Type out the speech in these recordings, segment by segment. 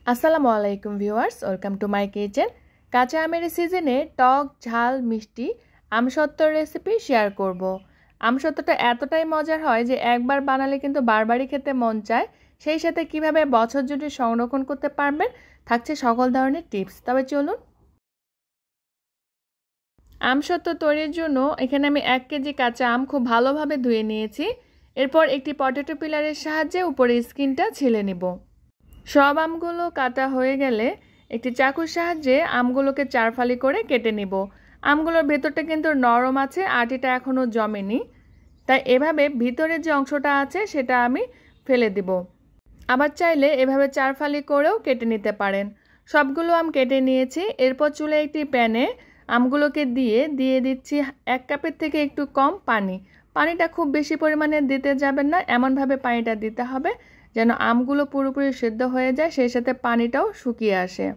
আসসালামু আলাইকুম viewers, welcome to my kitchen. কাঁচা আমের সিজনে টক ঝাল মিষ্টি আমসত্ত্বর রেসিপি শেয়ার করব। আমসত্ত্বটা এতটাই মজার হয় যে একবার বানালে কিন্তু বারবারই খেতে মন চায়। সেই সাথে কিভাবে বছর জুড়ে সংরক্ষণ করতে পারবেন থাকছে সকল ধরনের টিপস। তবে চলুন। আমসত্ত্ব তৈরির জন্য এখানে আমি 1 কেজি কাঁচা আম খুব ভালোভাবে ধুয়ে নিয়েছি। এরপর একটি পটেটো পিলারের সাহায্যে উপরে স্কিনটা ছিলে নিব। সব আমগুলো কাটা হয়ে গেলে একটি চাকুর সাহায্যে আমগুলোকে 4 ফালি করে কেটে নিব। আমগুলোর ভেতরটা কিন্তু নরম আছে, আটিটা এখনও জমেনি, তাই এভাবে ভিতরের যে অংশটা আছে সেটা আমি ফেলে দিব। আবার চাইলে এভাবে 4 ফালি করেও কেটে নিতে পারেন। সবগুলো আম কেটে নিয়েছি। এরপর চুলে একটি প্যানে আমগুলোকে দিয়ে দিচ্ছি 1 কাপের থেকে একটু কম পানি। পানিটা খুব বেশি পরিমাণে দিতে যাবেন না, এমনভাবে পানিটা দিতে হবে যেন আমগুলো পুরোপুরি সিদ্ধ হয়ে যায়, সেই সাথে পানিটাও শুকিয়ে আসে।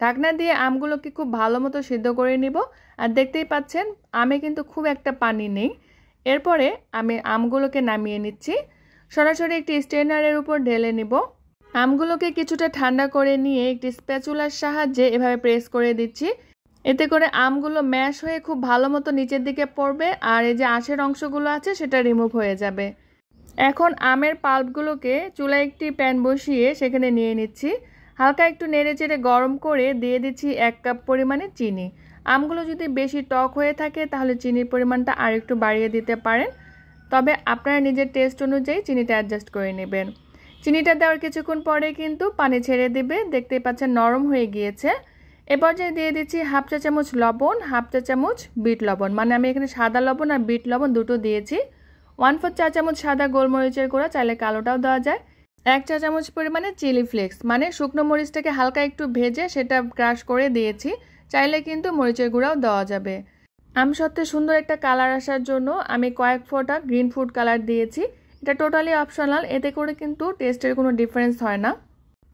ঢাকনা দিয়ে আমগুলোকে খুব ভালো মতো সিদ্ধ করে নিব। আর দেখতেই পাচ্ছেন আমে কিন্তু খুব একটা পানি নেই। এরপরে আমি আমগুলোকে নামিয়ে নিচ্ছি। সরাসরি একটি স্ট্রেনারের উপর ঢেলে নিব। আমগুলোকে কিছুটা ঠান্ডা করে নিয়ে একটি স্প্যাচুলার সাহায্যে এভাবে প্রেস করে দিচ্ছি। এতে করে আমগুলো ম্যাশ হয়ে খুব ভালো মতো নিচের দিকে পড়বে, আর এই যে আঁশের অংশগুলো আছে সেটা রিমুভ হয়ে যাবে। এখন আমের পাল্পগুলোকে চুলায় একটি প্যান বসিয়ে সেখানে নিয়ে নিচ্ছি। হালকা একটু নেড়েচেড়ে গরম করে দিয়ে দিচ্ছি 1 কাপ পরিমাণে চিনি। আমগুলো যদি বেশি টক হয়ে থাকে তাহলে চিনির পরিমাণটা আর একটু বাড়িয়ে দিতে পারেন, তবে আপনারা নিজের টেস্ট অনুযায়ী চিনিটা অ্যাডজাস্ট করে নেবেন। চিনিটা দেওয়ার কিছুক্ষণ পরে কিন্তু পানি ছেড়ে দেবে। দেখতেই পাচ্ছেন নরম হয়ে গিয়েছে। এ পর্যায়ে দিয়ে দিচ্ছি 1/2 চা চামচ লবণ, 1/2 চা চামচ বিট লবণ, মানে আমি এখানে সাদা লবণ আর বিট লবণ দুটো দিয়েছি। 1/4 চা চামচ সাদা গোলমরিচের গুঁড়া, চাইলে কালোটাও দেওয়া যায়। 1 চা চামচ পরিমাণে চিলি ফ্লেক্স, মানে শুকনো মরিচটাকে হালকা একটু ভেজে সেটা ক্রাশ করে দিয়েছি, চাইলে কিন্তু মরিচের গুঁড়াও দেওয়া যাবে। আমসত্ত্বে সুন্দর একটা কালার আসার জন্য আমি কয়েক ফোঁটা গ্রিন ফুড কালার দিয়েছি। এটা টোটালি অপশনাল, এতে করে কিন্তু টেস্টের কোনো ডিফারেন্স হয় না।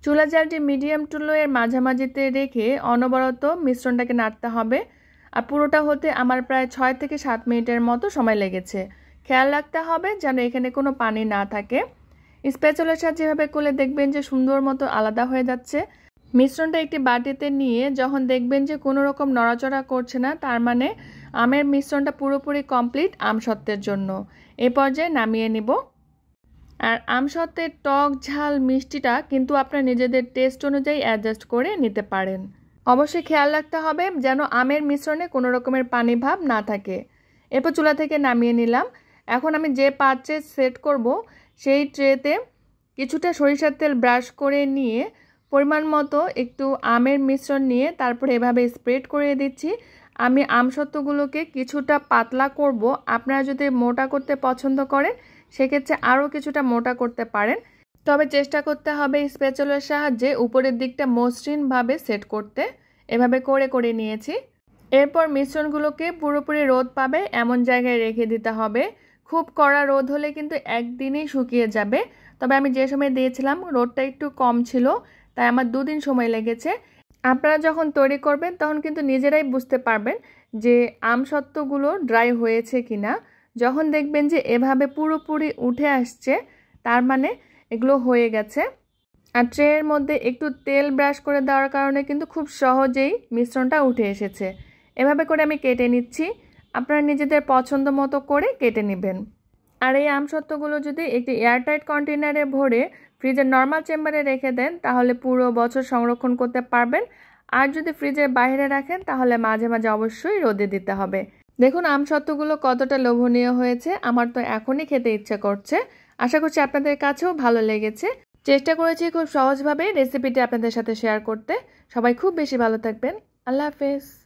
চুলা জালটি মিডিয়াম টু লো এর মাঝামাঝিতে রেখে অনবরত মিশ্রণটাকে নাড়তে হবে। আর পুরোটা হতে আমার প্রায় 6 থেকে 7 মিনিটের মতো সময় লেগেছে। খেয়াল রাখতে হবে যেন এখানে কোনো পানি না থাকে। স্প্যাচুলার সাহায্যে যেভাবে করলে দেখবেন যে সুন্দর মতো আলাদা হয়ে যাচ্ছে। মিশ্রণটা একটি বাটিতে নিয়ে যখন দেখবেন যে কোনো রকম নড়াচড়া করছে না, তার মানে আমের মিশ্রণটা পুরোপুরি কমপ্লিট আমসত্ত্বের জন্য। এই পর্যায়ে নামিয়ে নিব। আর আমসত্ত্বের টক ঝাল মিষ্টিটা কিন্তু আপনারা নিজেদের টেস্ট অনুযায়ী অ্যাডজাস্ট করে নিতে পারেন। অবশ্যই খেয়াল রাখতে হবে যেন আমের মিশ্রণে কোনো রকমের পানি ভাব না থাকে। এরপর চুলা থেকে নামিয়ে নিলাম। এখন আমি যে পাত্রে সেট করব সেই ট্রেতে কিছুটা সরিষার তেল ব্রাশ করে নিয়ে পরিমাণ মতো একটু আমের মিশ্রণ নিয়ে তারপরে এভাবে স্প্রেড করে দিচ্ছি। আমি আমসত্ত্বগুলোকে কিছুটা পাতলা করব। আপনারা যদি মোটা করতে পছন্দ করেন সেক্ষেত্রে আরও কিছুটা মোটা করতে পারেন, তবে চেষ্টা করতে হবে স্প্যাচুলার সাহায্যে উপরের দিকটা মসৃণভাবে সেট করতে। এভাবে করে নিয়েছি। এরপর মিশ্রণগুলোকে পুরোপুরি রোদ পাবে এমন জায়গায় রেখে দিতে হবে। খুব কড়া রোদ হলে কিন্তু একদিনেই শুকিয়ে যাবে, তবে আমি যে সময় দিয়েছিলাম রোদটা একটু কম ছিল, তাই আমার 2 দিন সময় লেগেছে। আপনারা যখন তৈরি করবেন তখন কিন্তু নিজেরাই বুঝতে পারবেন যে আমসত্ত্বগুলো ড্রাই হয়েছে কিনা। যখন দেখবেন যে এভাবে পুরোপুরি উঠে আসছে, তার মানে এগুলো হয়ে গেছে। আর ট্রের মধ্যে একটু তেল ব্রাশ করে দেওয়ার কারণে কিন্তু খুব সহজেই মিশ্রণটা উঠে এসেছে। এভাবে করে আমি কেটে নিচ্ছি। আপনারা নিজেদের পছন্দ মতো করে কেটে নেবেন। আর এই আমসত্ত্বগুলো যদি একটি এয়ারটাইট কন্টেনারে ভরে ফ্রিজের নর্মাল চেম্বারে রেখে দেন তাহলে পুরো বছর সংরক্ষণ করতে পারবেন। আর যদি ফ্রিজের বাইরে রাখেন তাহলে মাঝে মাঝে অবশ্যই রোদে দিতে হবে। দেখুন আমসত্ত্বগুলো কতটা লোভনীয় হয়েছে, আমার তো এখনই খেতে ইচ্ছা করছে। আশা করছি আপনাদের কাছেও ভালো লেগেছে। চেষ্টা করেছি খুব সহজভাবে রেসিপিটি আপনাদের সাথে শেয়ার করতে। সবাই খুব বেশি ভালো থাকবেন। আল্লাহ হাফেজ।